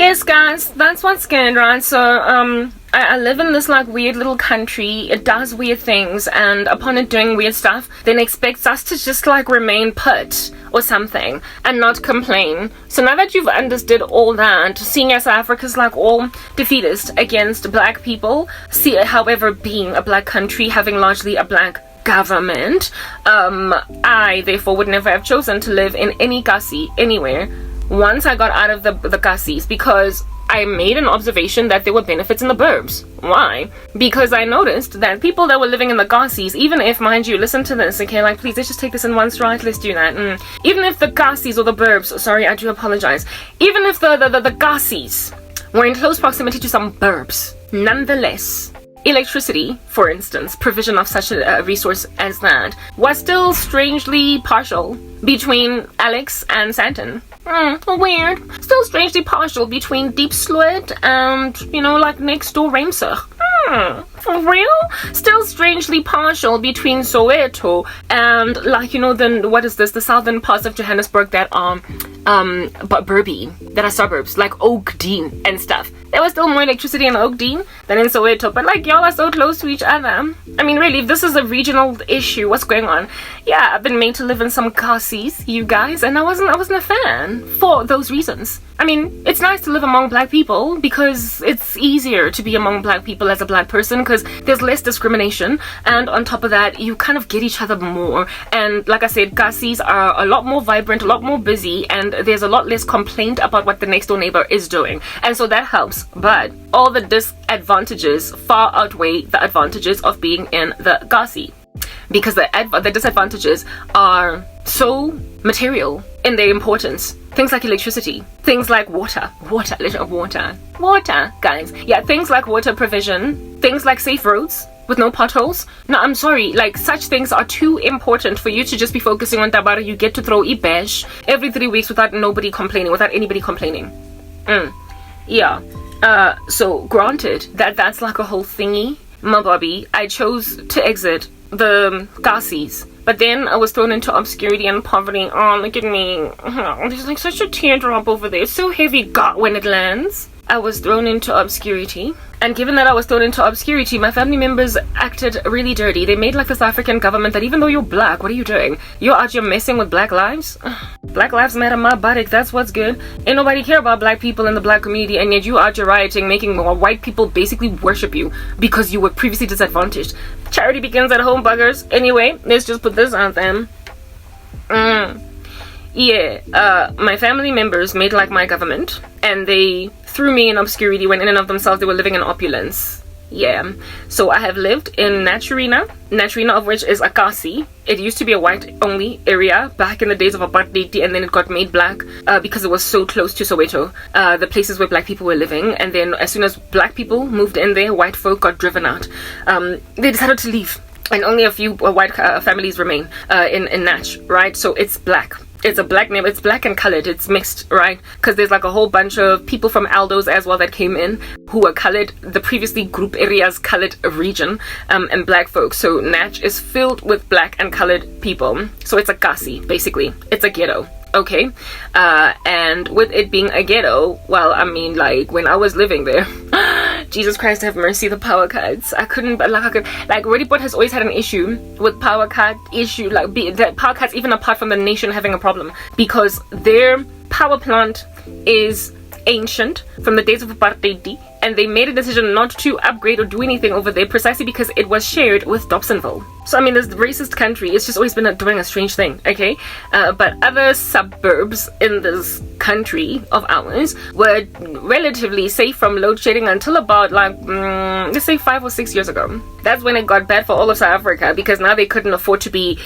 Yes, guys, that's what's good, right? So, I live in this like weird little country. It does weird things, and upon it doing weird stuff, then expects us to just like remain put or something and not complain. So now that you've understood all that, seeing as South Africa's like all defeatist against black people, however, being a black country, having largely a black government, I therefore would never have chosen to live in any kasi anywhere once I got out of the kasis, because I made an observation that there were benefits in the burbs. Why? Because I noticed that people that were living in the kasis, even if, mind you, listen to this, okay, like please, let's just take this in one stride, let's do that. Even if the kasis or the burbs, sorry, I do apologize, even if the kasis were in close proximity to some burbs, nonetheless, electricity, for instance, provision of such a resource as that, was still strangely partial between Alex and Santon. Weird. Still strangely partial between Deep Sloot and, like next door Ramsar. For real? Still strangely partial between Soweto and, like, what is this? The southern parts of Johannesburg that are, Burby, that are suburbs, like Oakdean and stuff. There was still more electricity in Oakdean than in Soweto, but like y'all are so close to each other. I mean, really, if this is a regional issue, what's going on? Yeah, I've been made to live in some kasis, you guys, and I wasn't a fan for those reasons. I mean, it's nice to live among black people because it's easier to be among black people as a black person because there's less discrimination, and on top of that, you kind of get each other more. And like I said, kasis are a lot more vibrant, a lot more busy, and there's a lot less complaint about what the next door neighbor is doing. And so that helps. But all the disadvantages far outweigh the advantages of being in the kasi, because the disadvantages are so material in their importance. Things like electricity, things like water, guys. Yeah, things like water provision, things like safe roads with no potholes. No, I'm sorry, like such things are too important for you to just be focusing on tabara. You get to throw a bash every 3 weeks without anybody complaining. Yeah. So granted that's like a whole thingy, my Bobby, I chose to exit the kasis, but then I was thrown into obscurity and poverty. Oh, look at me. There's like such a teardrop over there. It's so heavy, God, when it lands. I was thrown into obscurity, and given that I was thrown into obscurity, my family members acted really dirty. They made like this African government that even though you're black, what are you doing? You're out here messing with black lives? Black lives matter, my body, that's what's good. Ain't nobody care about black people in the black community, and yet you out here rioting, making white people basically worship you because you were previously disadvantaged. Charity begins at home, buggers. Anyway, let's just put this on them. My family members made like my government, and they threw me in obscurity when in and of themselves they were living in opulence. Yeah, so I have lived in Naturina of which is a kasi. It used to be a white only area back in the days of apartheid, and then it got made black because it was so close to Soweto, the places where black people were living. And then as soon as black people moved in there, white folk got driven out. They decided to leave, and only a few white families remain in Natch, right? So it's black. It's a black name. It's black and colored. It's mixed, right? Because there's like a whole bunch of people from Aldo's as well that came in who were colored, the previously group areas colored region, and black folks. So Natch is filled with black and colored people. So it's a kasi, basically. It's a ghetto. Okay, and with it being a ghetto, well, I mean, like when I was living there, Jesus Christ have mercy, the power cuts. Roodepoort has always had an issue with power cut issue, the power cuts, even apart from the nation having a problem, because their power plant is ancient from the days of apartheid, and they made a decision not to upgrade or do anything over there precisely because it was shared with Dobsonville. So I mean, this racist country, it's just always been doing a strange thing, okay? But other suburbs in this country of ours were relatively safe from load shedding until about let's say 5 or 6 years ago. That's when it got bad for all of South Africa, because now they couldn't afford to be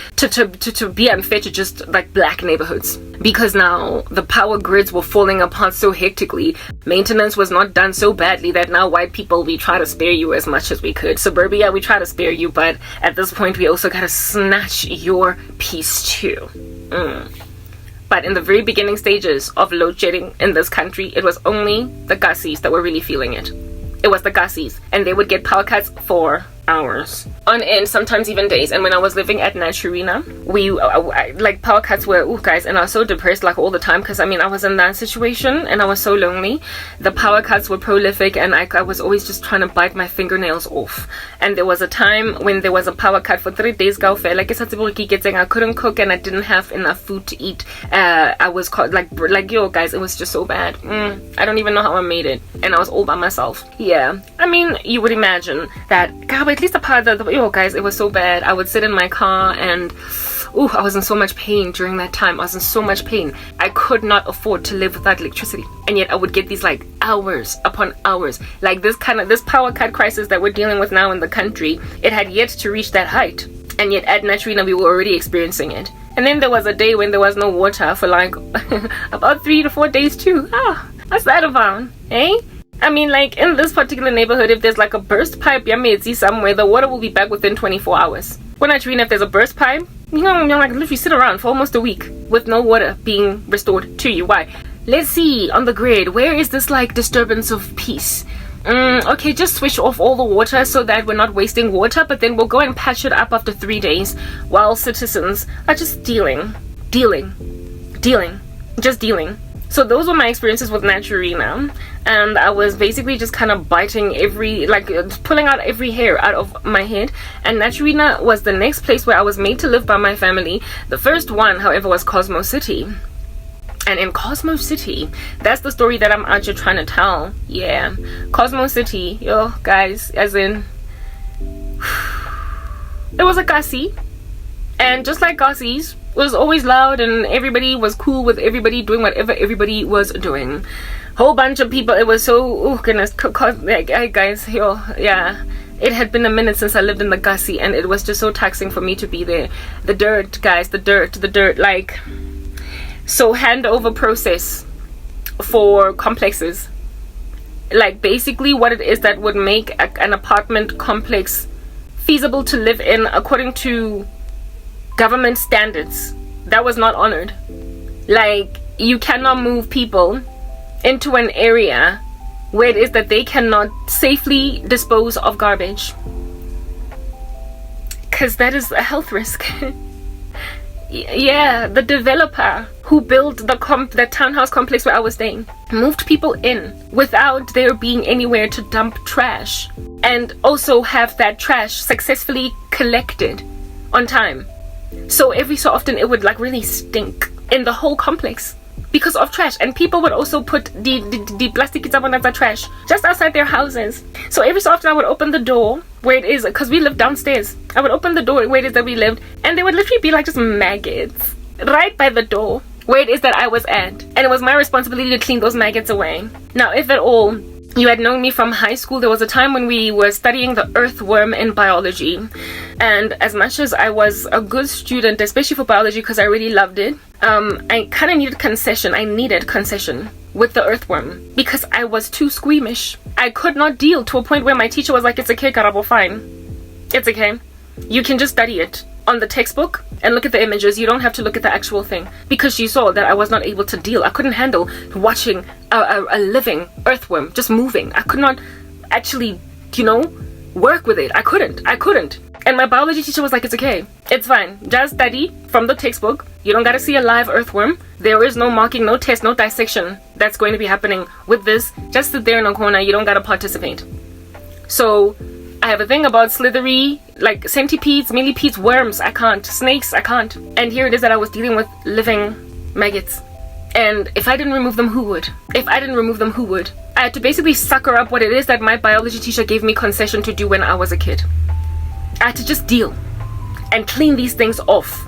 unfair to just like black neighborhoods, because now the power grids were falling apart so hectically. Maintenance was not done so badly that now white people, we try to spare you as much as we could. Suburbia, we try to spare you, but at this point we also gotta snatch your piece too. But in the very beginning stages of load shedding in this country, it was only the kasis that were really feeling it. It was the kasis, and they would get power cuts for hours on end, sometimes even days. And when I was living at Naturina, we like power cuts were, oh guys, and I was so depressed like all the time, because I mean I was in that situation and I was so lonely. The power cuts were prolific, and I was always just trying to bite my fingernails off. And there was a time when there was a power cut for 3 days, like I couldn't cook and I didn't have enough food to eat. I was caught like yo guys, it was just so bad. I don't even know how I made it, and I was all by myself. Yeah, I mean, you would imagine that, God, at least the part that, yo guys, it was so bad. I would sit in my car and I was in so much pain during that time. I was in so much pain. I could not afford to live without electricity, and yet I would get these like hours upon hours. Like this power cut crisis that we're dealing with now in the country, it had yet to reach that height, and yet at Naturina we were already experiencing it. And then there was a day when there was no water for like about 3 to 4 days too. What's that about, eh? I mean, like in this particular neighborhood, if there's like a burst pipe somewhere, the water will be back within 24 hours. When Naturina, if there's a burst pipe, you like literally sit around for almost a week with no water being restored to you. Why? Let's see on the grid, where is this like disturbance of peace? Okay, just switch off all the water so that we're not wasting water, but then we'll go and patch it up after 3 days while citizens are just dealing. So those were my experiences with Naturina, and I was basically just kind of biting pulling out every hair out of my head. And Naturina was the next place where I was made to live by my family. The first one, however, was Cosmo City. And in Cosmo City, that's the story that I'm actually trying to tell. Yeah, Cosmo City, yo guys, as in it was a Kasi, and just like Kasis, it was always loud and everybody was cool with everybody doing whatever everybody was doing. Whole bunch of people. It was so, oh goodness, guys, yo, yeah. It had been a minute since I lived in the Kasi, and it was just so taxing for me to be there. The dirt, guys, the dirt, like, so handover process for complexes. Like basically what it is that would make an apartment complex feasible to live in according to government standards, that was not honored. Like, you cannot move people into an area where it is that they cannot safely dispose of garbage, because that is a health risk. Yeah, the developer who built the townhouse complex where I was staying moved people in without there being anywhere to dump trash, and also have that trash successfully collected on time. So every so often it would like really stink in the whole complex because of trash, and people would also put the plastic trash just outside their houses. So every so often I would open the door where it is, because we lived downstairs. I would open the door where it is that we lived, and there would literally be like just maggots right by the door where it is that I was at, and it was my responsibility to clean those maggots away. Now, if at all you had known me from high school, there was a time when we were studying the earthworm in biology, and as much as I was a good student, especially for biology because I really loved it, I kind of needed concession. I needed concession with the earthworm because I was too squeamish. I could not deal, to a point where my teacher was like, it's okay, Karabo, fine, it's okay, you can just study it on the textbook and look at the images. You don't have to look at the actual thing, because she saw that I was not able to deal. I couldn't handle watching a living earthworm just moving. I could not actually, work with it. I couldn't. And my biology teacher was like, it's okay, it's fine, just study from the textbook. You don't gotta see a live earthworm. There is no marking, no test, no dissection that's going to be happening with this. Just sit there in a corner. You don't gotta participate. So I have a thing about slithery, like centipedes, millipedes, worms, I can't. Snakes, I can't. And here it is that I was dealing with living maggots. And if I didn't remove them, who would? I had to basically sucker up what it is that my biology teacher gave me concession to do when I was a kid. I had to just deal and clean these things off.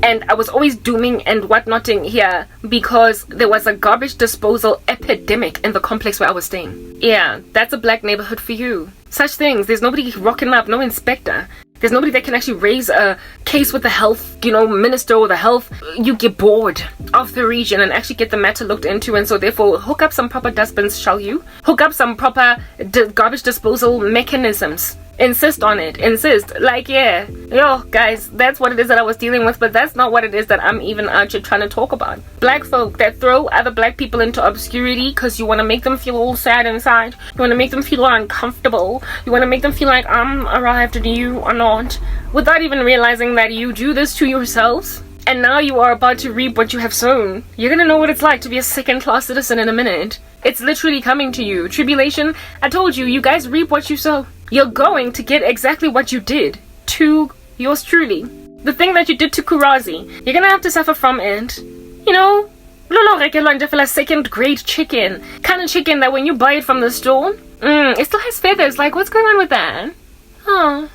And I was always dooming and whatnotting here because there was a garbage disposal epidemic in the complex where I was staying. Yeah, that's a black neighborhood for you. Such things. There's nobody rocking up, no inspector. There's nobody that can actually raise a case with the health, minister or the health. You get bored of the region and actually get the matter looked into, and so therefore hook up some proper dustbins, shall you? Hook up some proper garbage disposal mechanisms Insist on it. Insist. Like, yeah. Yo, guys, that's what it is that I was dealing with, but that's not what it is that I'm even out here trying to talk about. Black folk that throw other black people into obscurity because you want to make them feel all sad inside. You want to make them feel uncomfortable. You want to make them feel like I'm arrived and you are not. Without even realizing that you do this to yourselves. And now you are about to reap what you have sown. You're gonna know what it's like to be a second-class citizen in a minute. It's literally coming to you. Tribulation, I told you, you guys reap what you sow. You're going to get exactly what you did to yours truly. The thing that you did to Kurazi, you're gonna have to suffer from it. You know, second grade chicken. Kind of chicken that when you buy it from the store, it still has feathers. Like, what's going on with that? Oh.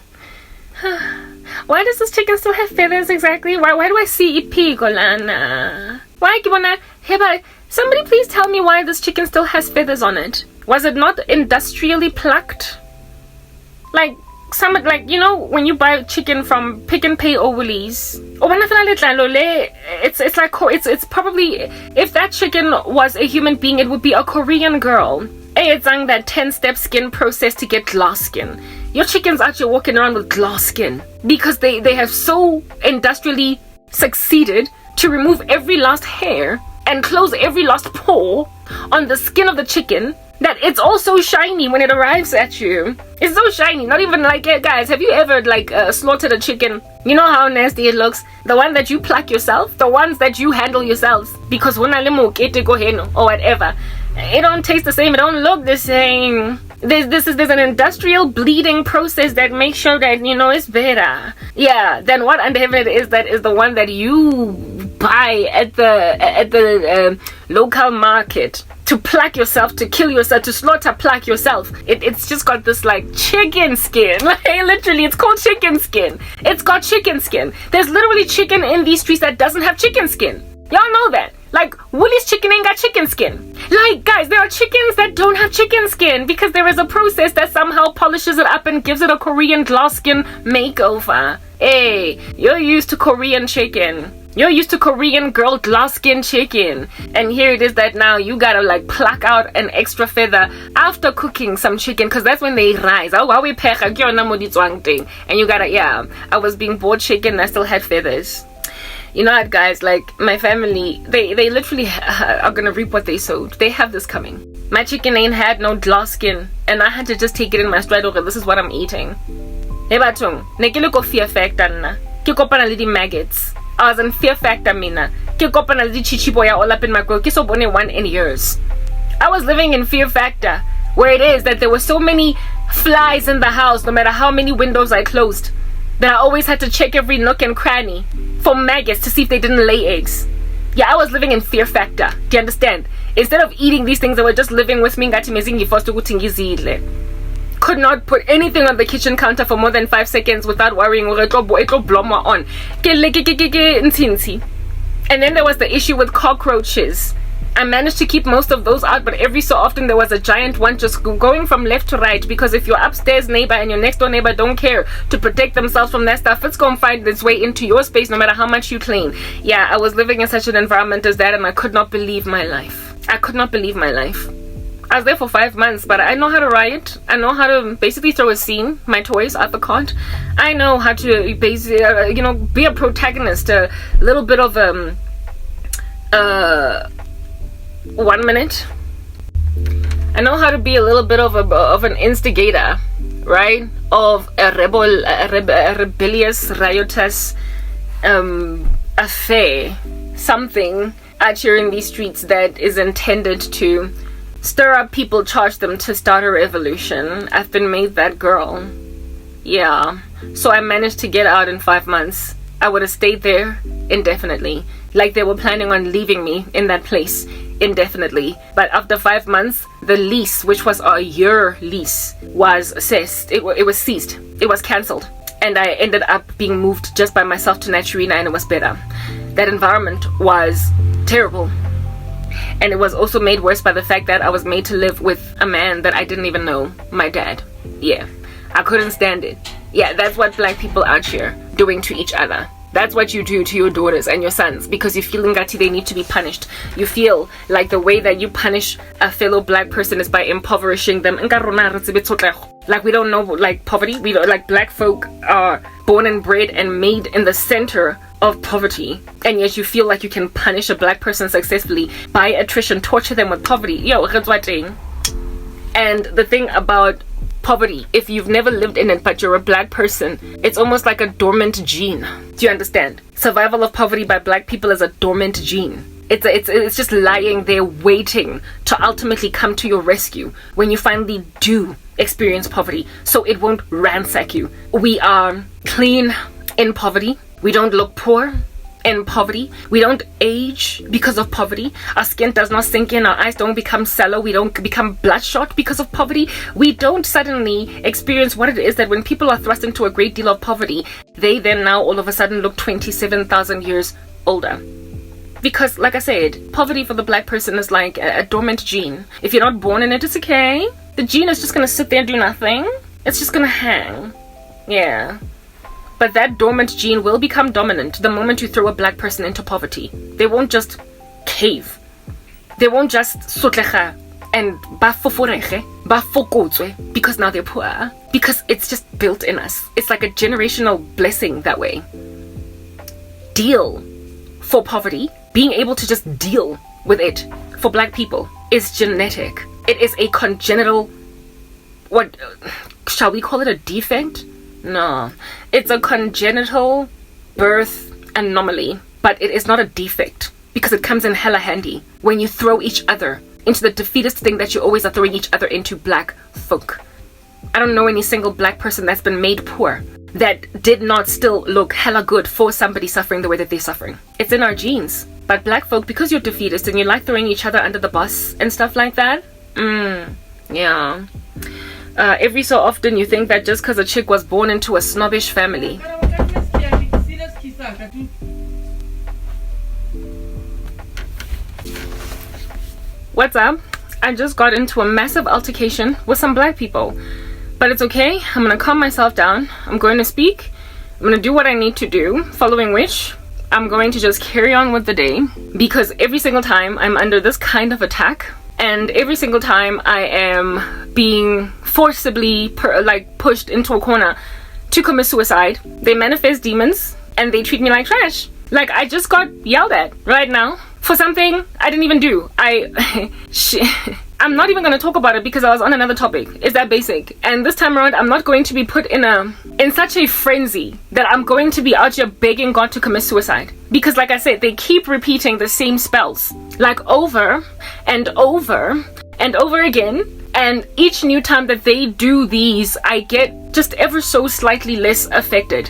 Why does this chicken still have feathers exactly? Why do I see ipigolana? Why kibona? Heba, somebody please tell me why this chicken still has feathers on it. Was it not industrially plucked? Like you know, when you buy chicken from Pick and Pay or Woolies, it's probably, if that chicken was a human being, it would be a Korean girl. It's that 10-step skin process to get glass skin. Your chickens out here walking around with glass skin because they have so industrially succeeded to remove every last hair and close every last pore on the skin of the chicken that it's all so shiny when it arrives at you. It's so shiny. Not even like, guys, have you ever slaughtered a chicken? You know how nasty it looks? The one that you pluck yourself, the ones that you handle yourselves, because when I or whatever, it don't taste the same, it don't look the same. There's an industrial bleeding process that makes sure that, you know, it's better. Yeah, then what under heaven it is that is the one that you buy at the local market to pluck yourself, to kill yourself, to slaughter, pluck yourself. It's just got this like chicken skin. Like, literally, it's called chicken skin. It's got chicken skin. There's literally chicken in these streets that doesn't have chicken skin. Y'all know that. Like, Woolies chicken ain't got chicken skin. Like, guys, there are chickens that don't have chicken skin because there is a process that somehow polishes it up and gives it a Korean glass skin makeover. Hey, you're used to Korean chicken. You're used to Korean girl glass skin chicken. And here it is that now you gotta like pluck out an extra feather after cooking some chicken, because that's when they rise. And you gotta, yeah, I was being bought chicken, I still had feathers. You know what, guys, like, my family, they literally are gonna reap what they sowed. They have this coming. My chicken ain't had no glass skin, and I had to just take it in my stride. Okay, this is what I'm eating. Hey, batung, ne ke le ko fear factor na. Ke kopana le di maggots. I was in fear factor, mina. Ke kopana le di chichiboya all up in my throat. Ke so bone 1 in years. I was living in fear factor, where it is that there were so many flies in the house, no matter how many windows I closed, that I always had to check every nook and cranny for maggots to see if they didn't lay eggs. Yeah, I was living in fear factor. Do you understand? Instead of eating these things that were just living with me, could not put anything on the kitchen counter for more than 5 seconds without worrying on. And then there was the issue with cockroaches. I managed to keep most of those out, but every so often there was a giant one just going from left to right, because if your upstairs neighbor and your next door neighbor don't care to protect themselves from that stuff, it's going to find its way into your space no matter how much you clean. Yeah, I was living in such an environment as that, and I could not believe my life. I could not believe my life. I was there for 5 months, but I know how to riot. I know how to basically throw a scene, my toys out the cart. I know how to basically, be a protagonist, a little bit of 1 minute. I know how to be a little bit of an instigator, right? Of a rebellious, riotous affair, something out here in these streets that is intended to stir up people, charge them to start a revolution. I've been made that girl. Yeah. So I managed to get out in 5 months. I would have stayed there indefinitely, like they were planning on leaving me in that place indefinitely. But after 5 months, the lease, which was a year lease, was ceased. It was ceased. It was cancelled. And I ended up being moved just by myself to Naturina, and it was better. That environment was terrible. And it was also made worse by the fact that I was made to live with a man that I didn't even know, my dad. Yeah, I couldn't stand it. Yeah, that's what black people out here doing to each other. That's what you do to your daughters and your sons, because you feel ngati they need to be punished. You feel like the way that you punish a fellow black person is by impoverishing them. Like, we don't know, like, poverty. We don't, like, black folk are born and bred and made in the center of poverty, and yet you feel like you can punish a black person successfully by attrition, torture them with poverty. Yo, and the thing about poverty, if you've never lived in it but you're a black person, it's almost like a dormant gene. Do you understand? Survival of poverty by black people is a dormant gene. It's just lying there waiting to ultimately come to your rescue when you finally do experience poverty, so it won't ransack you. We are clean in poverty. We don't look poor in poverty. We don't age because of poverty. Our skin does not sink in. Our eyes don't become sallow. We don't become bloodshot because of poverty. We don't suddenly experience what it is that when people are thrust into a great deal of poverty, they then now all of a sudden look 27,000 years older. Because, like I said, poverty for the black person is like a dormant gene. If you're not born in it, it's okay. The gene is just gonna sit there and do nothing. It's just gonna hang. Yeah. But that dormant gene will become dominant the moment you throw a black person into poverty. They won't just cave. They won't just sotlecha and bafokotswe because now they're poor. Because it's just built in us. It's like a generational blessing that way. Deal for poverty. Being able to just deal with it for black people is genetic. It is a congenital, what shall we call it, a defect? No, it's a congenital birth anomaly, but it is not a defect because it comes in hella handy when you throw each other into the defeatist thing that you always are throwing each other into, black folk. I don't know any single black person that's been made poor that did not still look hella good for somebody suffering the way that they're suffering. It's in our genes. But black folk, because you're defeatist and you like throwing each other under the bus and stuff like that, yeah. Every so often you think that just because a chick was born into a snobbish family. What's up? I just got into a massive altercation with some black people. But it's okay. I'm gonna calm myself down. I'm going to speak. I'm gonna do what I need to do, following which I'm going to just carry on with the day, because every single time I'm under this kind of attack, and every single time I am being forcibly pushed into a corner to commit suicide, they manifest demons and they treat me like trash. Like, I just got yelled at right now for something I didn't even do. I'm not even going to talk about it because I was on another topic. It's that basic. And this time around, I'm not going to be put in such a frenzy that I'm going to be out here begging God to commit suicide. Because, like I said, they keep repeating the same spells, like over and over and over again. And each new time that they do these, I get just ever so slightly less affected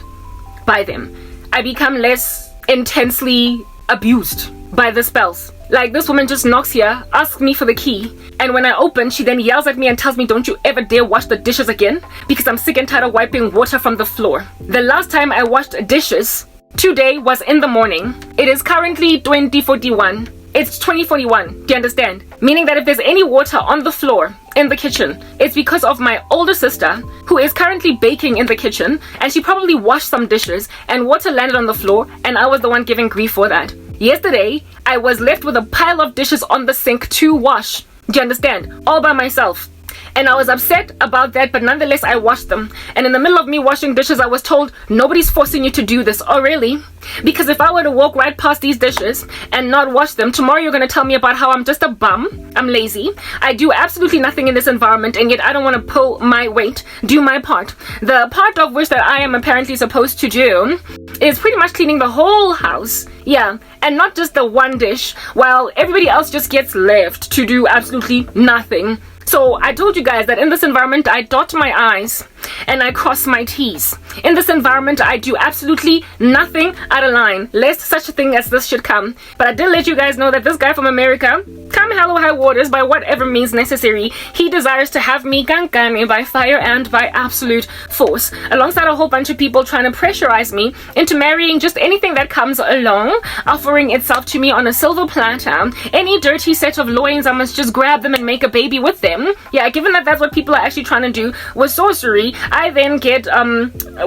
by them. I become less intensely abused by the spells. Like, this woman just knocks here, asks me for the key, and when I open, she then yells at me and tells me, don't you ever dare wash the dishes again, because I'm sick and tired of wiping water from the floor. The last time I washed dishes today was in the morning. It is currently 2041. It's 2041, do you understand? Meaning that if there's any water on the floor in the kitchen, it's because of my older sister, who is currently baking in the kitchen, and she probably washed some dishes, and water landed on the floor, and I was the one giving grief for that. Yesterday, I was left with a pile of dishes on the sink to wash. Do you understand? All by myself. And I was upset about that, but nonetheless, I washed them. And in the middle of me washing dishes, I was told, nobody's forcing you to do this. Oh, really? Because if I were to walk right past these dishes and not wash them, tomorrow you're going to tell me about how I'm just a bum, I'm lazy, I do absolutely nothing in this environment, and yet I don't want to pull my weight, do my part. The part of which that I am apparently supposed to do is pretty much cleaning the whole house. Yeah, and not just the one dish, while everybody else just gets left to do absolutely nothing. So I told you guys that in this environment, I dot my I's and I cross my T's. In this environment, I do absolutely nothing out of line, lest such a thing as this should come. But I did let you guys know that this guy from America, come hell or high waters, by whatever means necessary, he desires to have me gankane by fire and by absolute force, alongside a whole bunch of people trying to pressurize me into marrying just anything that comes along, offering itself to me on a silver platter. Any dirty set of loins, I must just grab them and make a baby with them. Yeah, given that that's what people are actually trying to do with sorcery, I then get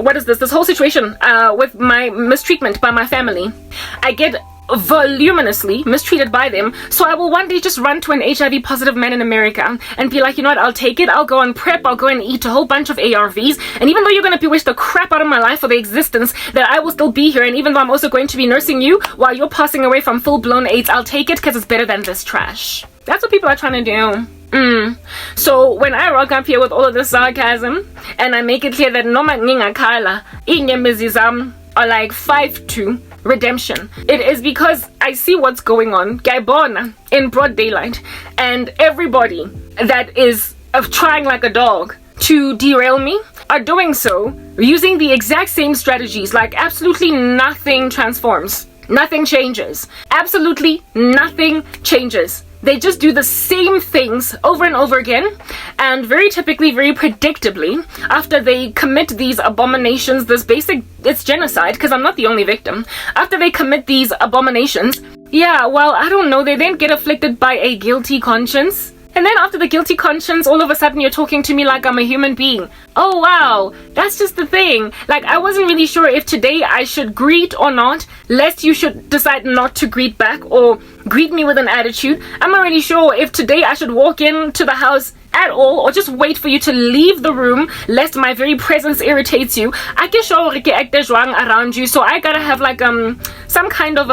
what is this whole situation with my mistreatment by my family. I get voluminously mistreated by them. So I will one day just run to an HIV positive man in America and be like, you know what, I'll take it. I'll go on PrEP. I'll go and eat a whole bunch of ARVs. And even though you're going to bewitch the crap out of my life for the existence, that I will still be here. And even though I'm also going to be nursing you while you're passing away from full-blown AIDS, I'll take it because it's better than this trash. That's what people are trying to do. So when I rock up here with all of this sarcasm and I make it clear that Noma Ningakala Inyemizizam are like 5-2 redemption, it is because I see what's going on Gaibona in broad daylight, and everybody that is trying like a dog to derail me are doing so using the exact same strategies. Like absolutely nothing transforms, nothing changes, absolutely nothing changes. They just do the same things over and over again, and very typically, very predictably, after they commit these abominations, it's genocide, because I'm not the only victim. After they commit these abominations, yeah, well, I don't know, they then get afflicted by a guilty conscience. And then after the guilty conscience, all of a sudden you're talking to me like I'm a human being. Oh wow, that's just the thing. Like, I wasn't really sure if today I should greet or not, lest you should decide not to greet back or greet me with an attitude. I'm not really sure if today I should walk into the house at all or just wait for you to leave the room lest my very presence irritates you. I can show around you, so I gotta have like some kind of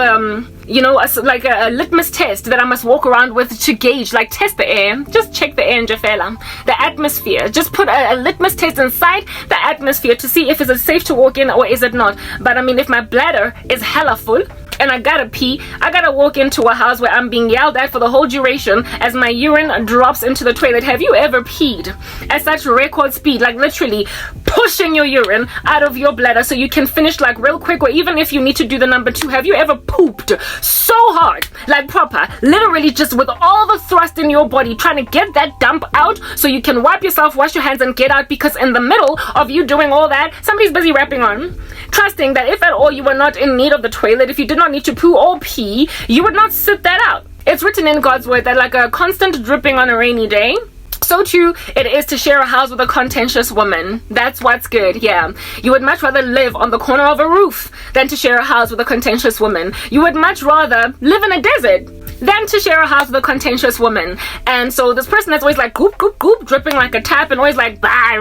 you know, like a litmus test that I must walk around with to gauge, like test the air, just check the air in Jafela, the atmosphere, just put a litmus test inside the atmosphere to see if it's safe to walk in or is it not. But I mean, if my bladder is hella full and I gotta pee, I gotta walk into a house where I'm being yelled at for the whole duration as my urine drops into the toilet. Have you ever peed at such record speed, like literally pushing your urine out of your bladder so you can finish like real quick, or even if you need to do the number 2, have you ever pooped so hard, like proper, literally just with all the thrust in your body trying to get that dump out so you can wipe yourself, wash your hands and get out, because in the middle of you doing all that, somebody's busy rapping on, trusting that if at all you were not in need of the toilet, if you did not need to poo or pee, you would not sit that out. It's written in God's word that like a constant dripping on a rainy day, so too it is to share a house with a contentious woman. That's what's good. Yeah, you would much rather live on the corner of a roof than to share a house with a contentious woman. You would much rather live in a desert than to share a house with a contentious woman. And so this person that's always like goop goop goop dripping like a tap and always like bye,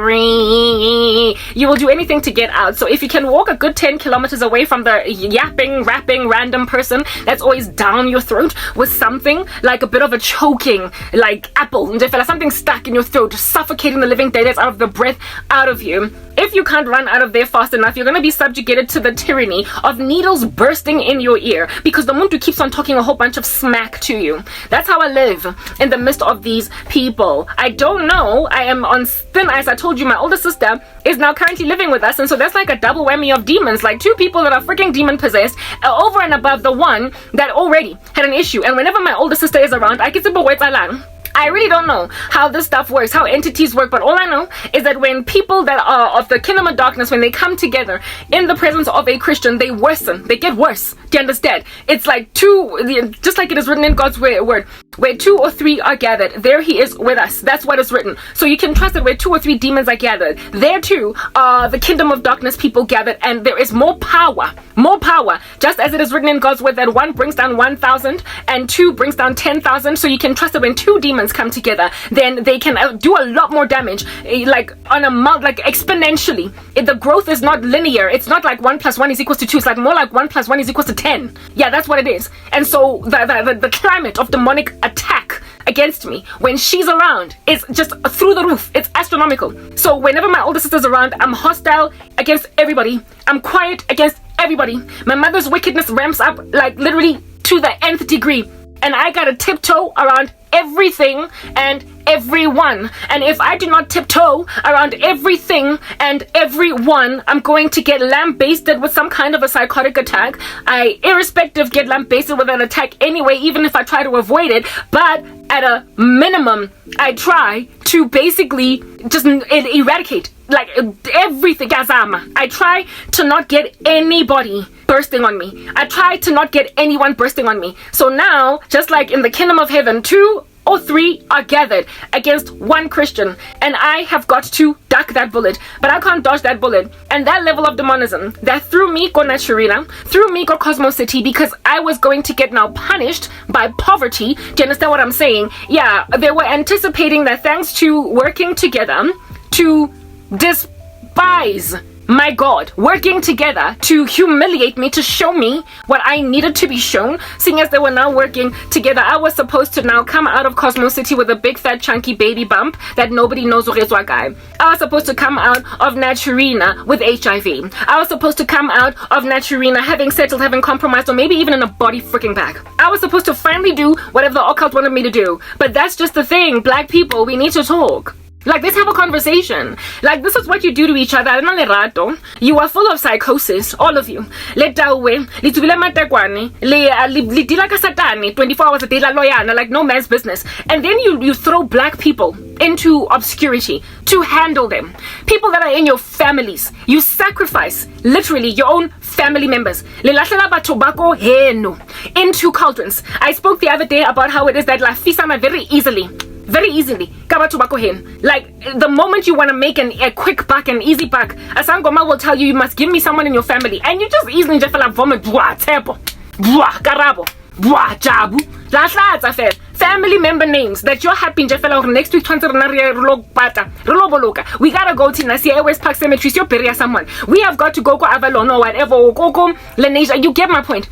you will do anything to get out. So if you can walk a good 10 kilometers away from the yapping, rapping random person that's always down your throat with something like a bit of a choking like apple, something stuck in your throat, suffocating the living daylights out of the breath out of you, if you can't run out of there fast enough, you're going to be subjugated to the tyranny of needles bursting in your ear because the muntu keeps on talking a whole bunch of smack to you. That's how I live in the midst of these people. I don't know. I am on thin ice. I told you my older sister is now currently living with us, and so that's like a double whammy of demons, like 2 people that are freaking demon possessed over and above the one that already had an issue. And whenever my older sister is around, I get to wait along. I really don't know how this stuff works, how entities work, but all I know is that when people that are of the kingdom of darkness, when they come together in the presence of a Christian, they worsen, they get worse. Do you understand? It's like just like it is written in God's word, where 2 or 3 are gathered, there he is with us. That's what is written. So you can trust that where 2 or 3 demons are gathered, there too are the kingdom of darkness people gathered, and there is more power, just as it is written in God's word that 1 brings down 1,000 and 2 brings down 10,000. So you can trust that when 2 demons come together, then they can do a lot more damage, like on a like exponentially. The growth is not linear. It's not like 1 + 1 = 2. It's like more like 1 + 1 = 10. Yeah, that's what it is. And so the climate of demonic attack against me when she's around is just through the roof. It's astronomical. So whenever my older sister's around, I'm hostile against everybody. I'm quiet against everybody. My mother's wickedness ramps up like literally to the nth degree, and I gotta tiptoe around everything and everyone. And if I do not tiptoe around everything and everyone, I'm going to get lambasted with some kind of a psychotic attack. I, irrespective, get lambasted with an attack anyway, even if I try to avoid it. But at a minimum, I try to basically just eradicate like everything. I try to not get anybody bursting on me. I try to not get anyone bursting on me. So now, just like in the kingdom of heaven, 2 or 3 are gathered against one Christian, and I have got to duck that bullet, but I can't dodge that bullet. And that level of demonism that threw me go Naturina, threw me go Cosmo City, because I was going to get now punished by poverty. Do you understand what I'm saying? Yeah, they were anticipating that thanks to working together to despise my God, working together to humiliate me, to show me what I needed to be shown. Seeing as they were now working together, I was supposed to now come out of Cosmo City with a big fat chunky baby bump that nobody knows what is what guy. I was supposed to come out of Naturina with HIV. I was supposed to come out of Naturina having settled, having compromised, or maybe even in a body freaking bag. I was supposed to finally do whatever the occult wanted me to do. But that's just the thing, black people, we need to talk. Like, let's have a conversation. Like, this is what you do to each other. You are full of psychosis, all of you. Like no man's business. And then you throw black people into obscurity to handle them. People that are in your families. You sacrifice, literally, your own family members. Into cauldrons. I spoke the other day about how it is that lafisana very easily, like the moment you want to make a quick buck, an easy buck, a sangoma will tell you must give me someone in your family, and you just easily just feel like vomit. Karabo, Jabu, family member names that you're happy next week. We gotta go to Nasia West Park Cemetery to bury someone. We have got to go Avalon or whatever, or go Lenasia. You get my point.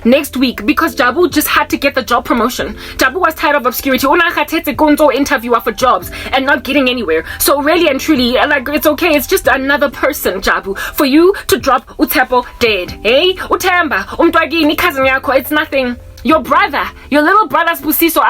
Next week, because Jabu just had to get the job promotion. Jabu was tired of obscurity. Interviewer for jobs and not getting anywhere. So really and truly, like, it's okay. It's just another person, Jabu, for you to drop Utepo dead. Hey, Utamba, Umtwagi, cousin yako. It's nothing. Your brother, your little brother's Busiso,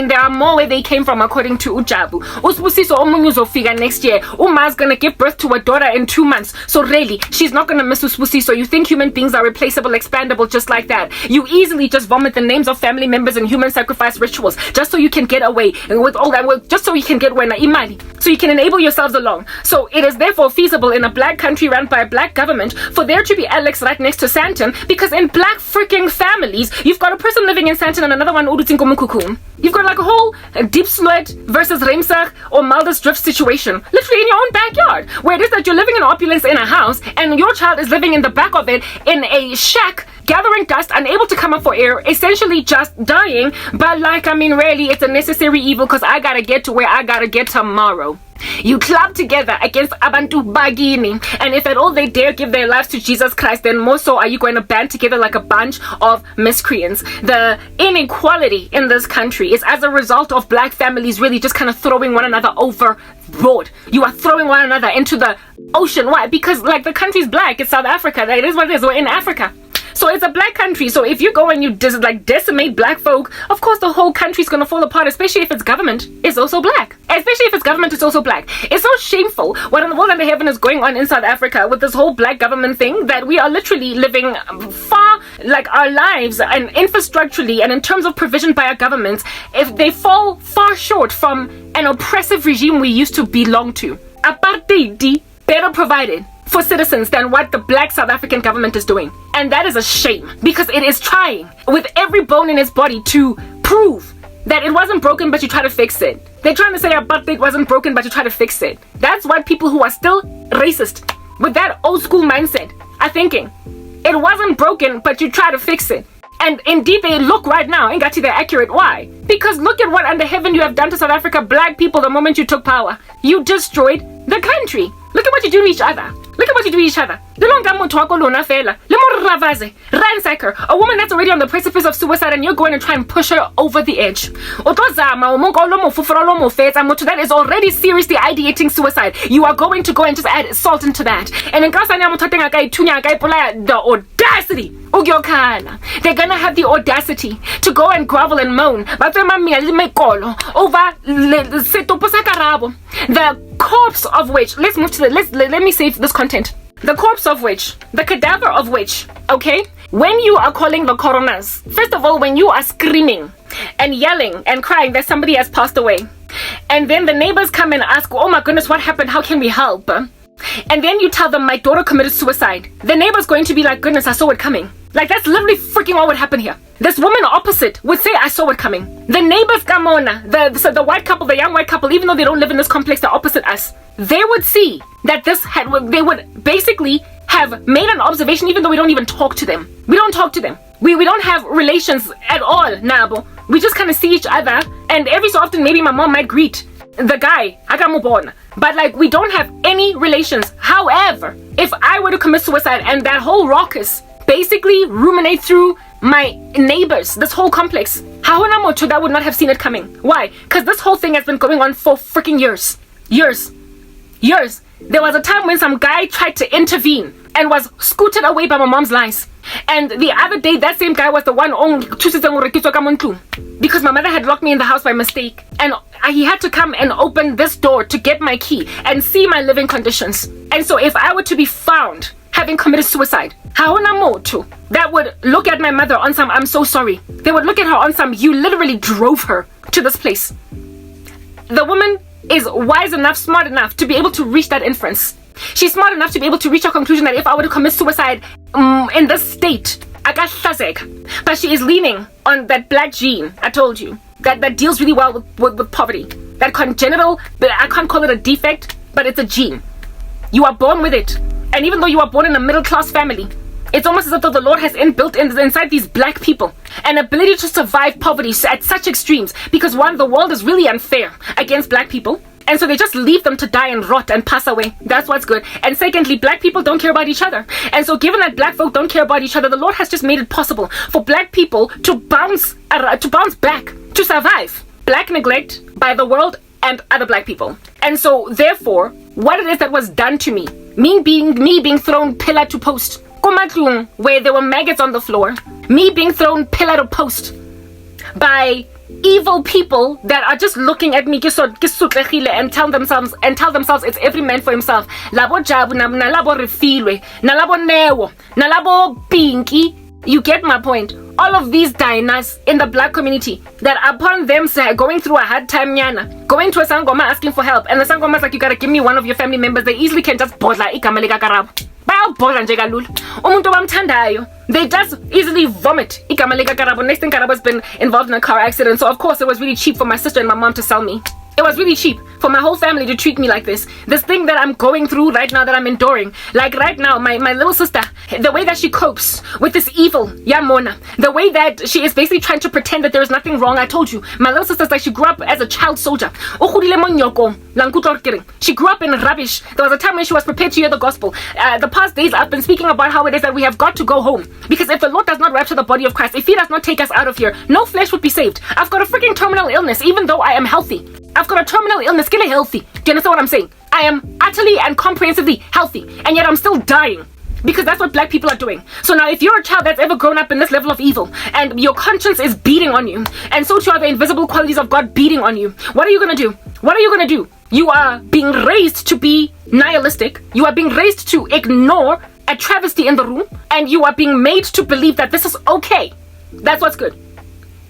there are more where they came from according to Ujabu. Usbusiso Omunyuzo figure next year. Uma's gonna give birth to a daughter in 2 months. So really, she's not gonna miss Usbusiso. You think human beings are replaceable, expandable just like that. You easily just vomit the names of family members and human sacrifice rituals just so you can get away. And with all that, just so you can get imali. So you can enable yourselves along. So it is therefore feasible in a black country run by a black government for there to be Alex right next to Santon, because in black freaking families, you've got a person living in Santon and another one Urutinko Mukukun. You've got like a whole Deep Sloot versus Remsach or Maldus Drift situation, literally in your own backyard, where it is that you're living in opulence in a house and your child is living in the back of it in a shack, gathering dust, unable to come up for air, essentially just dying. But really, it's a necessary evil because I gotta get to where I gotta get tomorrow. You club together against Abantu Bagini, and if at all they dare give their lives to Jesus Christ, then more so are you going to band together like a bunch of miscreants. The inequality in this country is as a result of black families really just kind of throwing one another overboard. You are throwing one another into the ocean. Why? Because like the country's black. It's South Africa. That is what it is. We're in Africa. So it's a black country. So if you go and you decimate black folk, of course the whole country's gonna fall apart, especially if its government is also black. Especially if its government is also black. It's so shameful what in the world under heaven is going on in South Africa with this whole black government thing, that we are literally living far, like our lives and infrastructurally and in terms of provision by our governments, if they fall far short from an oppressive regime we used to belong to. Apartheid better provided for citizens than what the black South African government is doing. And that is a shame, because it is trying with every bone in its body to prove that it wasn't broken but you try to fix it. They're trying to say apartheid wasn't broken but you try to fix it. That's what people who are still racist with that old school mindset are thinking. It wasn't broken but you try to fix it. And indeed they look right now, ain't got to they're accurate. Why? Because look at what under heaven you have done to South Africa black people the moment you took power. You destroyed the country. Look at what you do to each other. Look at what you do to each other. A woman that's already on the precipice of suicide and you're going to try and push her over the edge. That is already seriously ideating suicide. You are going to go and just add salt into that. And the audacity. They're gonna have the audacity to go and grovel and moan over the corpse of which, let me save this content. The corpse of which, the cadaver of which, okay? When you are calling the coroners, first of all, when you are screaming and yelling and crying that somebody has passed away, and then the neighbors come and ask, oh my goodness, what happened? How can we help? and then you tell them my daughter committed suicide, the neighbor's going to be like, goodness, I saw it coming. Like, that's literally freaking what would happen here. This woman opposite would say, I saw it coming. The neighbors, Kamona, the white couple, the young white couple, even though they don't live in this complex, they're opposite us. They would see that they would basically have made an observation, even though we don't even talk to them. We don't talk to them. We don't have relations at all, Nabo. We just kind of see each other, and every so often maybe my mom might greet the guy, Akamubon. But like, we don't have any relations. However, if I were to commit suicide and that whole raucous basically ruminate through my neighbors, this whole complex, that would not have seen it coming. Why? Because this whole thing has been going on for freaking years. Years. There was a time when some guy tried to intervene and was scooted away by my mom's lies. And the other day, that same guy was the one because my mother had locked me in the house by mistake, and he had to come and open this door to get my key and see my living conditions. And so if I were to be found having committed suicide, that would look at my mother on some, I'm so sorry. They would look at her on some, you literally drove her to this place. The woman is wise enough, smart enough to be able to reach that inference. She's smart enough to be able to reach a conclusion that if I were to commit suicide in this state, I got shazek. But she is leaning on that black gene, I told you, that deals really well with poverty. That congenital, I can't call it a defect, but it's a gene. You are born with it. And even though you are born in a middle class family, it's almost as if the Lord has inbuilt inside these black people an ability to survive poverty at such extremes, because one, the world is really unfair against black people, and so they just leave them to die and rot and pass away. That's what's good. And secondly, black people don't care about each other. And so given that black folk don't care about each other, the Lord has just made it possible for black people to bounce back, to survive black neglect by the world and other black people. And so therefore, what it is that was done to me being thrown pillar to post, where there were maggots on the floor, me being thrown pillar to post by evil people that are just looking at me and tell themselves it's every man for himself. Labo jabu nalabo refilwe, nalabo newo, nalabo pinky. You get my point. All of these diners in the black community that upon them going through a hard time, nyana, going to a sangoma asking for help, and the sangoma's like, you gotta give me one of your family members, they easily can just bodla igama lika Karabo. They just easily vomit igama lika Karabo. Next thing, Karabo's been involved in a car accident, so of course it was really cheap for my sister and my mom to sell me. It was really cheap for my whole family to treat me like this. This thing that I'm going through right now, that I'm enduring. Like right now, my little sister, the way that she copes with this evil, Yamona, the way that she is basically trying to pretend that there is nothing wrong. I told you, my little sister's like, she grew up as a child soldier. She grew up in rubbish. There was a time when she was prepared to hear the gospel. The past days I've been speaking about how it is that we have got to go home. Because if the Lord does not rapture the body of Christ, if he does not take us out of here, no flesh would be saved. I've got a freaking terminal illness, even though I am healthy. I've got a terminal illness, get healthy. Do you understand what I'm saying? I am utterly and comprehensively healthy, and yet I'm still dying. Because that's what black people are doing. So now if you're a child that's ever grown up in this level of evil, and your conscience is beating on you, and so too are the invisible qualities of God beating on you, what are you going to do? What are you going to do? You are being raised to be nihilistic. You are being raised to ignore a travesty in the room, and you are being made to believe that this is okay. That's what's good.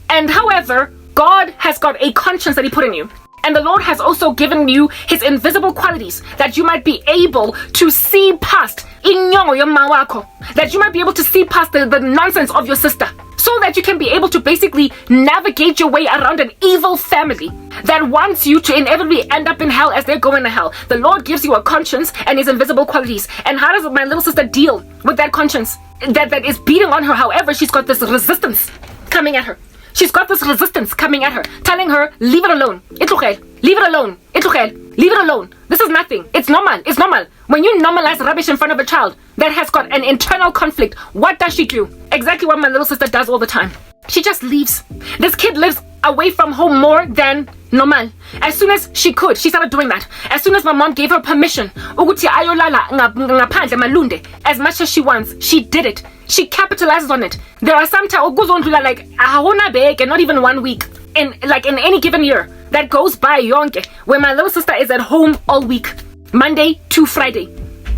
And however, God has got a conscience that he put in you. And the Lord has also given you his invisible qualities that you might be able to see past, that you might be able to see past the nonsense of your sister, so that you can be able to basically navigate your way around an evil family that wants you to inevitably end up in hell as they're going to hell. The Lord gives you a conscience and his invisible qualities. And how does my little sister deal with that conscience that is beating on her? However, she's got this resistance coming at her. She's got this resistance coming at her, telling her, leave it alone. Leave it alone. Leave it alone. This is nothing. It's normal. It's normal. When you normalize rubbish in front of a child that has got an internal conflict, what does she do? Exactly what my little sister does all the time. She just leaves. This kid lives away from home more than normal. As soon as she could, she started doing that. As soon as my mom gave her permission, as much as she wants, she did it. She capitalizes on it. There are some times, like, and not even 1 week, in any given year, that goes by where my little sister is at home all week, Monday to Friday.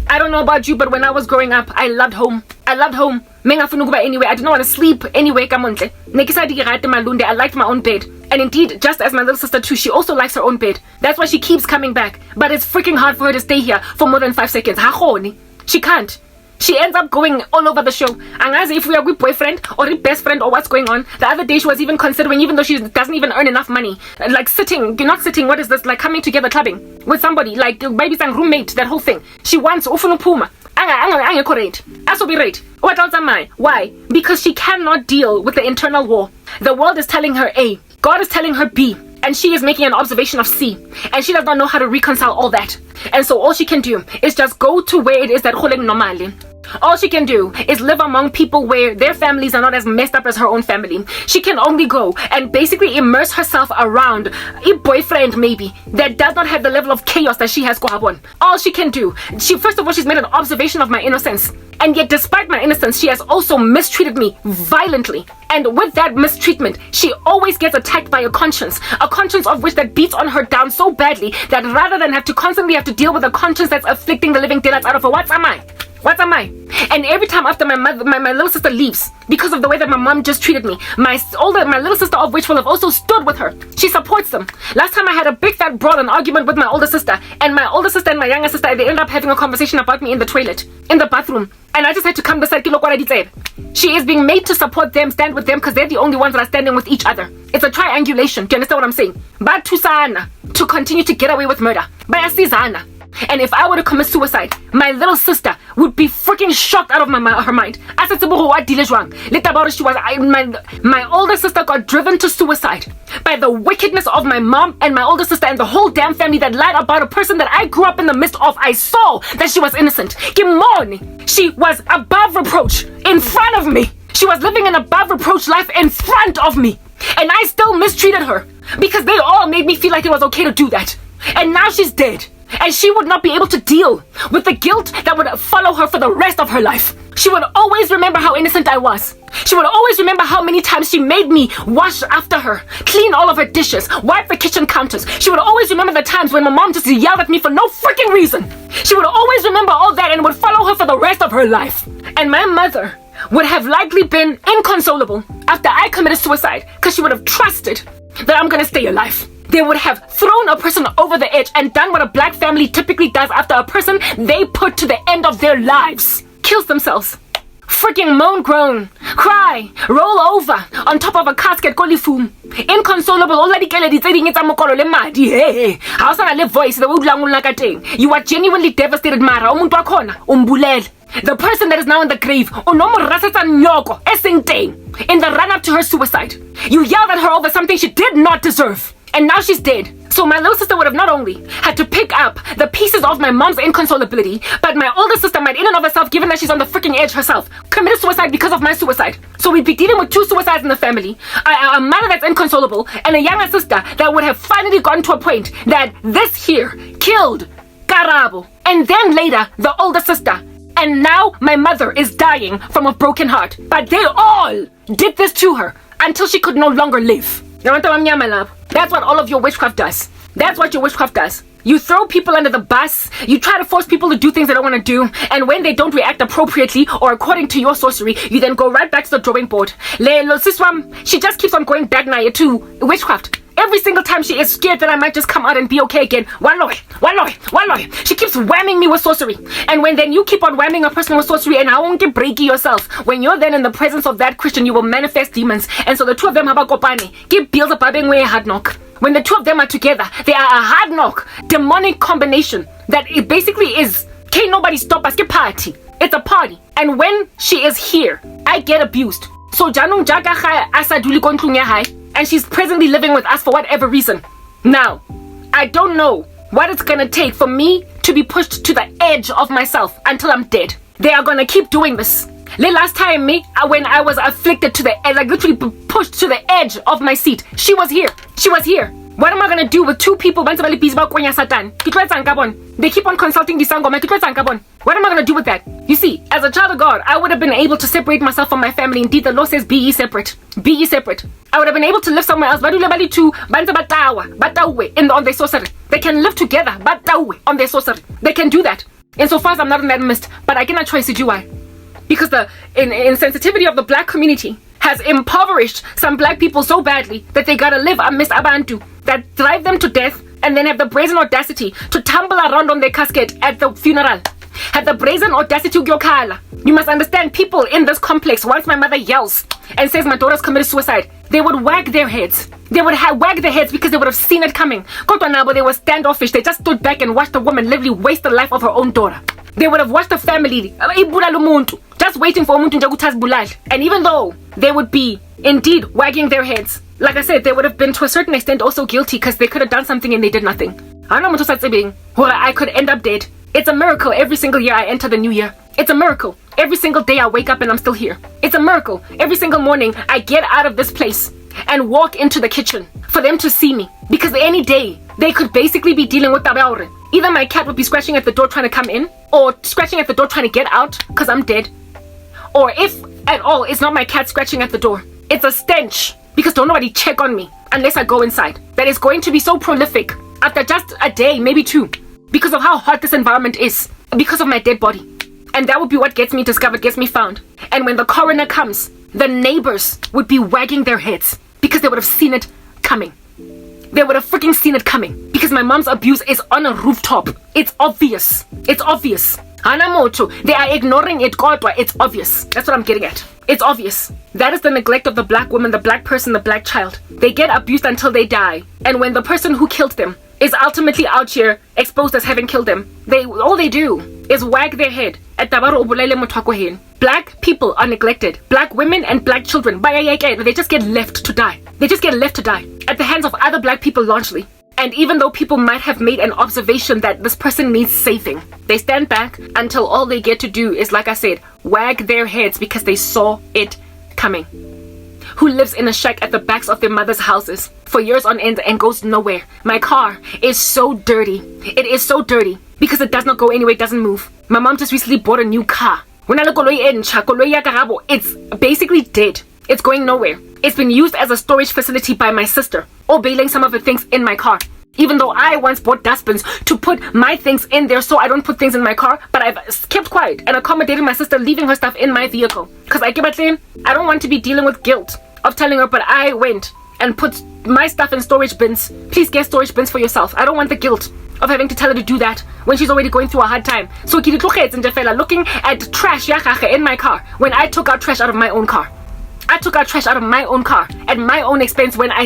I don't know about you, but when I was growing up, I loved home. I loved home. Anyway, I didn't want to sleep anyway. I liked my own bed. And indeed, just as my little sister too, she also likes her own bed. That's why she keeps coming back. But it's freaking hard for her to stay here for more than 5 seconds. She can't. She ends up going all over the show. And as if we are with boyfriend or with best friend or what's going on. The other day she was even considering, even though she doesn't even earn enough money, like not sitting, what is this? Like coming together clubbing with somebody, like maybe some roommate, that whole thing. She wants ufunupuma. What else am I? Why? Because she cannot deal with the internal war. The world is telling her A. God is telling her B. And she is making an observation of C. And she does not know how to reconcile all that. And so all she can do is just go to where it is that normally. All she can do is live among people where their families are not as messed up as her own family. She can only go and basically immerse herself around a boyfriend maybe that does not have the level of chaos that she has. All she can do, first of all, she's made an observation of my innocence. And yet despite my innocence, she has also mistreated me violently. And with that mistreatment, she always gets attacked by a conscience of which that beats on her down so badly that rather than have to deal with a conscience that's afflicting the living daylights out of her, what am I? And every time after my little sister leaves, because of the way that my mom just treated me, my little sister, of which will have also stood with her, she supports them. Last time I had a big fat brawl, an argument with my older sister, and my older sister and my younger sister, they ended up having a conversation about me in the toilet, in the bathroom, and I just had to come beside. She is being made to support them, stand with them, because they're the only ones that are standing with each other. It's a triangulation. Do you understand what I'm saying? But to continue to get away with murder. Bayasizana. And if I were to commit suicide, my little sister would be freaking shocked out of her mind. My older sister got driven to suicide by the wickedness of my mom and my older sister and the whole damn family that lied about a person that I grew up in the midst of. I saw that she was innocent. She was above reproach in front of me. She was living an above reproach life in front of me. And I still mistreated her because they all made me feel like it was okay to do that. And now she's dead. And she would not be able to deal with the guilt that would follow her for the rest of her life. She would always remember how innocent I was. She would always remember how many times she made me wash after her, clean all of her dishes, wipe the kitchen counters. She would always remember the times when my mom just yelled at me for no freaking reason. She would always remember all that and would follow her for the rest of her life. And my mother would have likely been inconsolable after I committed suicide because she would have trusted that I'm gonna stay alive. They would have thrown a person over the edge and done what a black family typically does after a person they put to the end of their lives kills themselves. Freaking moan, groan, cry, roll over on top of a casket, kolifum. Inconsolable, you are genuinely devastated, Mara. The person that is now in the grave, in the run-up to her suicide, you yelled at her over something she did not deserve. And now she's dead. So my little sister would have not only had to pick up the pieces of my mom's inconsolability, but my older sister might in and of herself, given that she's on the freaking edge herself, committed suicide because of my suicide. So we'd be dealing with 2 suicides in the family, a mother that's inconsolable, and a younger sister that would have finally gotten to a point that this here killed Karabo. And then later, the older sister. And now my mother is dying from a broken heart. But they all did this to her until she could no longer live. That's what all of your witchcraft does. That's what your witchcraft does. You throw people under the bus, you try to force people to do things they don't want to do, and when they don't react appropriately or according to your sorcery, you then go right back to the drawing board. She just keeps on going back now to witchcraft. Every single time she is scared that I might just come out and be okay again. One loy. She keeps whamming me with sorcery. And when then you keep on whamming a person with sorcery and I won't get breaky yourself, when you're then in the presence of that Christian, you will manifest demons. And so the two of them have a kopane. Give bills a babeng way a hard knock. When the two of them are together, they are a hard knock, demonic combination that it basically is, can't nobody stop us, get party. It's a party. And when she is here, I get abused. So janung jaga khaya asa duli kontlung ya hai. And she's presently living with us for whatever reason. Now, I don't know what it's gonna take for me to be pushed to the edge of myself until I'm dead. They are gonna keep doing this. The last time when I was afflicted to the edge, like literally pushed to the edge of my seat, she was here. What am I gonna do with 2 people? They keep on consulting the sangoma. What am I gonna do with that? You see, as a child of God, I would have been able to separate myself from my family. Indeed, the law says, be ye separate. Be ye separate. I would have been able to live somewhere else. On their sorcery. They can live together on their sorcery. They can do that. Insofar as I'm not in that midst, but I cannot choice to do why. Because the insensitivity of the black community has impoverished some black people so badly that they gotta live amidst abantu that drive them to death and then have the brazen audacity to tumble around on their casket at the funeral. Had the brazen audacity to gyokhala. You must understand, people in this complex, once my mother yells and says my daughter's committed suicide, they would wag their heads. They would wag their heads because they would have seen it coming. Kodwa nabo, they were standoffish. They just stood back and watched the woman literally waste the life of her own daughter. They would have watched the family just waiting for umuntu nje ukuthi azibulale. And even though they would be indeed wagging their heads, like I said, they would have been to a certain extent also guilty because they could have done something and they did nothing. I could end up dead. It's a miracle every single year I enter the new year. It's a miracle. Every single day I wake up and I'm still here. It's a miracle. Every single morning I get out of this place and walk into the kitchen for them to see me. Because any day they could basically be dealing with tabaure. Either my cat would be scratching at the door trying to come in, or scratching at the door trying to get out because I'm dead. Or if at all, it's not my cat scratching at the door. It's a stench because don't nobody check on me unless I go inside. That is going to be so prolific after just a day, maybe two. Because of how hot this environment is, because of my dead body. And that would be what gets me discovered, gets me found. And when the coroner comes, the neighbors would be wagging their heads because they would have seen it coming. They would have freaking seen it coming because my mom's abuse is on a rooftop. It's obvious. It's obvious. Hanamoto, they are ignoring it, kodwa, it's obvious. That's what I'm getting at. It's obvious. That is the neglect of the black woman, the black person, the black child. They get abused until they die. And when the person who killed them is ultimately out here exposed as having killed them, all they do is wag their head at tabaro ubulele motwakohen. Black people are neglected. Black women and black children, they just get left to die. They just get left to die at the hands of other black people largely. And even though people might have made an observation that this person needs saving, they stand back until all they get to do is, like I said, wag their heads because they saw it coming. Who lives in a shack at the backs of their mother's houses for years on end and goes nowhere. My car is so dirty. It is so dirty because it does not go anywhere, it doesn't move. My mom just recently bought a new car. It's basically dead. It's going nowhere. It's been used as a storage facility by my sister, or bailing some of the things in my car. Even though I once bought dustbins to put my things in there so I don't put things in my car, but I've kept quiet and accommodated my sister leaving her stuff in my vehicle. Because I don't want to be dealing with guilt of telling her, but I went and put my stuff in storage bins. Please get storage bins for yourself. I don't want the guilt of having to tell her to do that when she's already going through a hard time. So looking at trash in my car when I took out trash out of my own car. I took out trash out of my own car at my own expense when I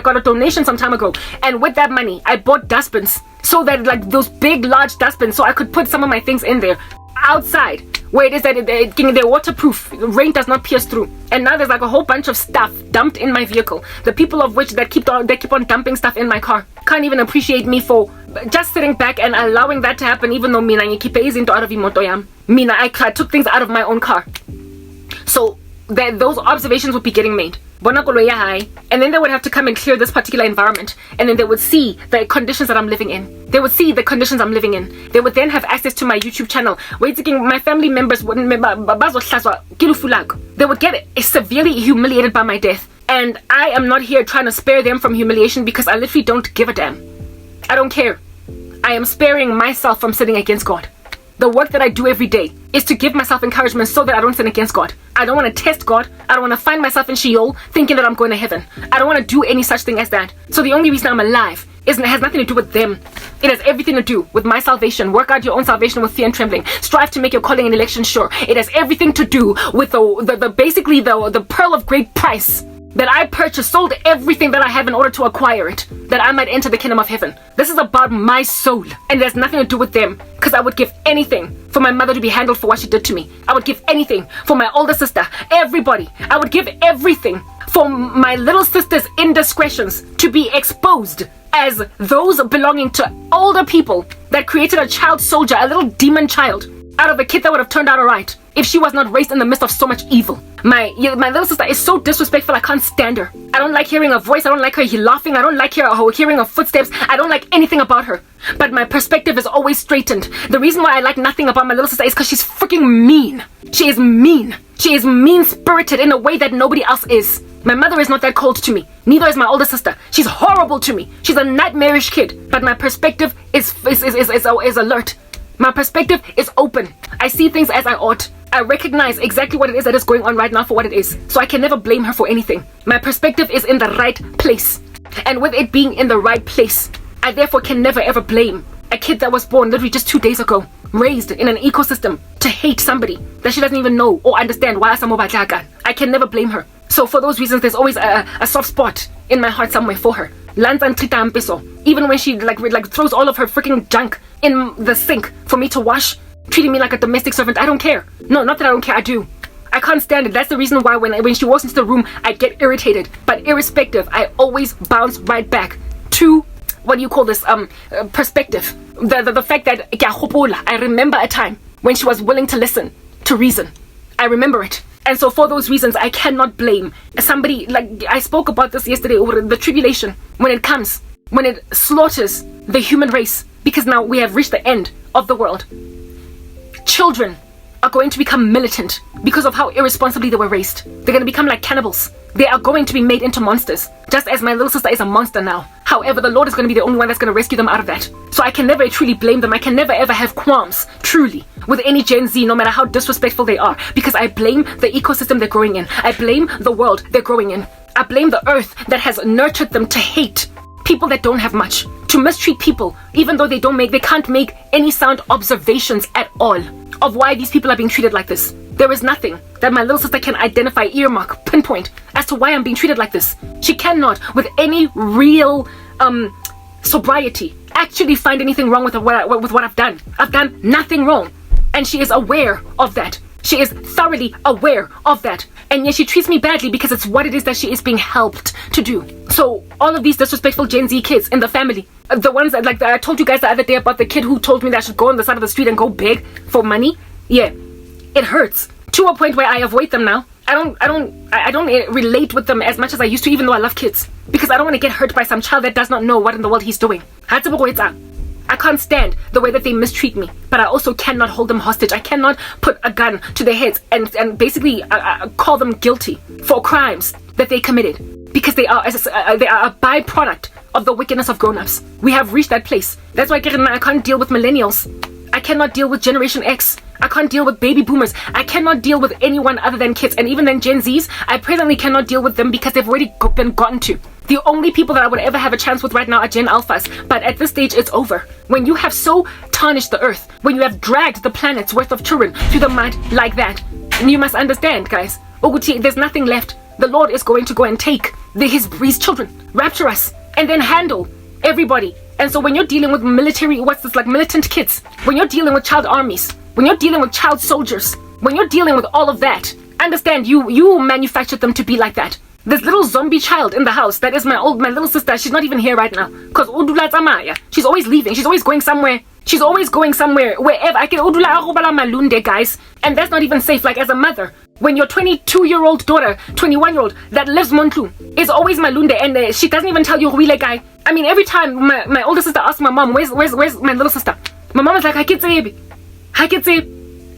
got a donation some time ago, and with that money I bought dustbins so that those big large dustbins so I could put some of my things in there outside where it is that they're waterproof, rain does not pierce through. And now there's a whole bunch of stuff dumped in my vehicle, the people of which that keep on dumping stuff in my car can't even appreciate me for just sitting back and allowing that to happen, even though I took things out of my own car. So those observations would be getting made. And then they would have to come and clear this particular environment, and then they would see the conditions that I'm living in. They would see the conditions I'm living in. They would then have access to my YouTube channel. My family members wouldn't. They would get severely humiliated by my death. And I am not here trying to spare them from humiliation because I literally don't give a damn. I don't care. I am sparing myself from sinning against God. The work that I do every day is to give myself encouragement so that I don't sin against God. I don't want to test God. I don't want to find myself in Sheol thinking that I'm going to heaven. I don't want to do any such thing as that. So the only reason I'm alive has nothing to do with them. It has everything to do with my salvation. Work out your own salvation with fear and trembling. Strive to make your calling and election sure. It has everything to do with the pearl of great price that I purchased, sold everything that I have in order to acquire it, that I might enter the kingdom of heaven. This is about my soul, and it has nothing to do with them, because I would give anything for my mother to be handled for what she did to me. I would give anything for my older sister, everybody. I would give everything for my little sister's indiscretions to be exposed as those belonging to older people that created a child soldier, a little demon child, out of a kid that would have turned out alright if she was not raised in the midst of so much evil. My little sister is so disrespectful, I can't stand her. I don't like hearing her voice, I don't like her laughing, I don't like hearing her footsteps, I don't like anything about her. But my perspective is always straightened. The reason why I like nothing about my little sister is because she's freaking mean. She is mean. She is mean-spirited in a way that nobody else is. My mother is not that cold to me. Neither is my older sister. She's horrible to me. She's a nightmarish kid. But my perspective is alert. My perspective is open. I see things as I ought. I recognize exactly what it is that is going on right now for what it is. So I can never blame her for anything. My perspective is in the right place. And with it being in the right place, I therefore can never ever blame a kid that was born literally just 2 days ago, raised in an ecosystem to hate somebody that she doesn't even know or understand. Why I can never blame her. So for those reasons, there's always a soft spot in my heart somewhere for her. Even when she like throws all of her freaking junk in the sink for me to wash, treating me like a domestic servant, I don't care. No, not that I don't care, I do. I can't stand it. That's the reason why when she walks into the room, I get irritated. But irrespective, I always bounce right back to, what do you call this, perspective. The fact that I remember a time when she was willing to listen to reason. I remember it. And so for those reasons, I cannot blame somebody. Like I spoke about this yesterday, over the tribulation, when it comes, when it slaughters the human race, because now we have reached the end of the world. Children are going to become militant because of how irresponsibly they were raised. They're going to become like cannibals. They are going to be made into monsters, just as my little sister is a monster now. However, the Lord is going to be the only one that's going to rescue them out of that. So I can never truly blame them. I can never ever have qualms, truly, with any Gen Z, no matter how disrespectful they are, because I blame the ecosystem they're growing in. I blame the world they're growing in. I blame the earth that has nurtured them to hate people that don't have much, to mistreat people, even though they can't make any sound observations at all of why these people are being treated like this. There is nothing that my little sister can identify, earmark, pinpoint as to why I'm being treated like this. She cannot, with any real sobriety, actually find anything wrong with what I've done. I've done nothing wrong, and she is aware of that. She is thoroughly aware of that, and yet she treats me badly because it's what it is that she is being helped to do. So all of these disrespectful Gen Z kids in the family, the ones that, like I told you guys the other day about the kid who told me that I should go on the side of the street and go beg for money. Yeah, it hurts to a point where I avoid them now. I don't relate with them as much as I used to, even though I love kids, because I don't want to get hurt by some child that does not know what in the world he's doing. I can't stand the way that they mistreat me, but I also cannot hold them hostage. I cannot put a gun to their heads and basically call them guilty for crimes that they committed, because they are a byproduct of the wickedness of grown-ups. We have reached that place. That's why I can't deal with millennials. I cannot deal with Generation X. I can't deal with baby boomers. I cannot deal with anyone other than kids. And even then Gen Zs, I presently cannot deal with them because they've already been gotten to. The only people that I would ever have a chance with right now are Gen Alphas. But at this stage, it's over. When you have so tarnished the earth, when you have dragged the planet's worth of children through the mud like that, and you must understand, guys, Oguti, there's nothing left. The Lord is going to go and take his children, rapture us, and then handle everybody. And so when you're dealing with militant kids, when you're dealing with child armies, when you're dealing with child soldiers, when you're dealing with all of that, understand you manufactured them to be like that. This little zombie child in the house, that is my little sister, she's not even here right now. Because she's always leaving, she's always going somewhere. She's always going somewhere, wherever. I can guys. And that's not even safe. Like as a mother, when your 22-year-old daughter, 21-year-old that lives Montlu is always malunde, and she doesn't even tell you who guy. I mean, every time my older sister asks my mom, where's my little sister? My mom is like, I can say.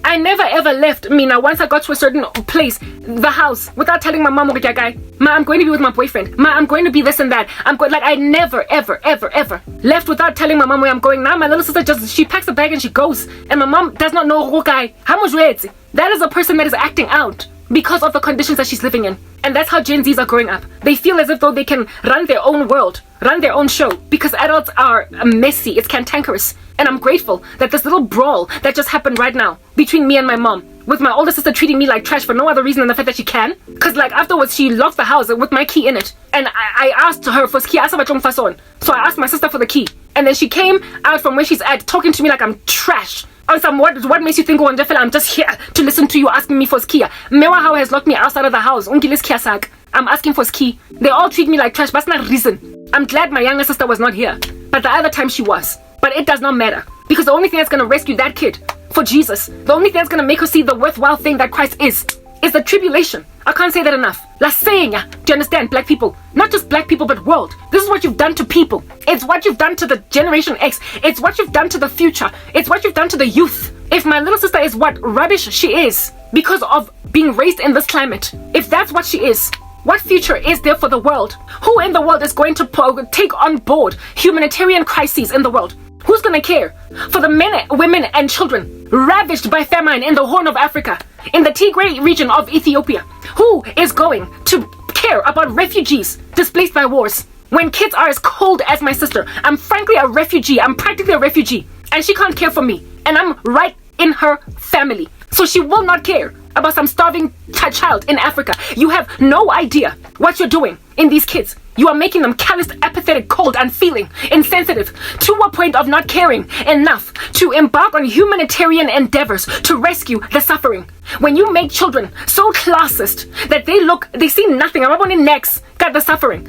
I never ever left Mina once I got to a certain place, the house, without telling my mom, guy, Ma, I'm going to be with my boyfriend. Ma, I'm going to be this and that. I never, ever, ever, ever left without telling my mom where I'm going. Now my little sister she packs a bag and she goes, and my mom does not know who guy. How much weight? That is a person that is acting out because of the conditions that she's living in. And that's how Gen Zs are growing up. They feel as if though they can run their own world, run their own show, because adults are messy, it's cantankerous. And I'm grateful that this little brawl that just happened right now between me and my mom, with my older sister treating me like trash for no other reason than the fact that she can, because afterwards she locked the house with my key in it, and I asked her for key. So I asked my sister for the key, and then she came out from where she's at talking to me like I'm trash. What makes you think I'm just here to listen to you asking me for key? Mewa how has locked me outside of the house. I'm asking for key. They all treat me like trash, but that's not reason. I'm glad my younger sister was not here, but the other time she was. But it does not matter, because the only thing that's going to rescue that kid for Jesus, the only thing that's going to make her see the worthwhile thing that Christ is the tribulation. I can't say that enough. La saying, do you understand, black people? Not just black people, but world. This is what you've done to people. It's what you've done to the Generation X. It's what you've done to the future. It's what you've done to the youth. If my little sister is what rubbish she is because of being raised in this climate, if that's what she is, what future is there for the world? Who in the world is going to take on board humanitarian crises in the world? Who's gonna care for the men, women, and children ravaged by famine in the Horn of Africa, in the Tigray region of Ethiopia? Who is going to care about refugees displaced by wars? When kids are as cold as my sister, I'm frankly a refugee. I'm practically a refugee, and she can't care for me, and I'm right in her family. So she will not care about some starving child in Africa. You have no idea what you're doing in these kids. You are making them calloused, apathetic, cold, unfeeling, insensitive, to a point of not caring enough to embark on humanitarian endeavors to rescue the suffering. When you make children so classist that they see nothing about next, got the suffering.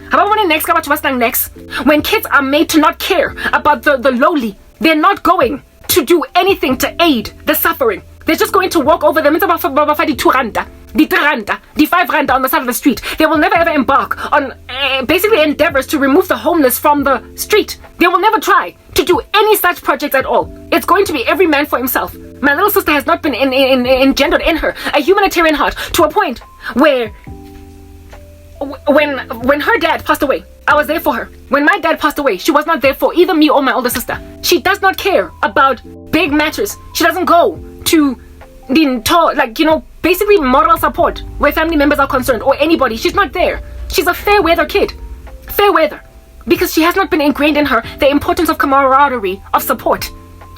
When kids are made to not care about the lowly, they're not going to do anything to aid the suffering. They're just going to walk over them. It's about the 2 randa, the 3 randa, the 5 randa on the side of the street. They will never ever embark on basically endeavors to remove the homeless from the street. They will never try to do any such projects at all. It's going to be every man for himself. My little sister has not been engendered in her a humanitarian heart to a point where when her dad passed away, I was there for her. When my dad passed away, she was not there for either me or my older sister. She does not care about big matters. She doesn't go to the basically moral support where family members are concerned or anybody. She's not there. She's a fair weather kid. Fair weather. Because she has not been ingrained in her the importance of camaraderie, of support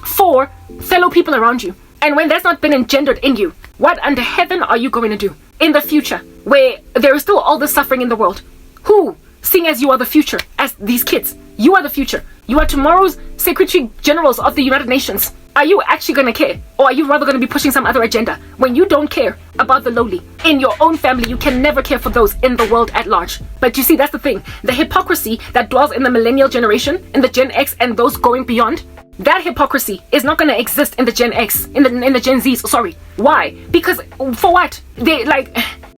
for fellow people around you. And when that's not been engendered in you, what under heaven are you going to do in the future where there is still all this suffering in the world? Who, seeing as you are the future, as these kids, you are the future. You are tomorrow's Secretary Generals of the United Nations. Are you actually going to care? Or are you rather going to be pushing some other agenda? When you don't care about the lowly in your own family, you can never care for those in the world at large. But you see, that's the thing. The hypocrisy that dwells in the millennial generation, in the Gen X and those going beyond, that hypocrisy is not going to exist in the Gen X, in the Gen Zs, sorry. Why? Because, for what? They,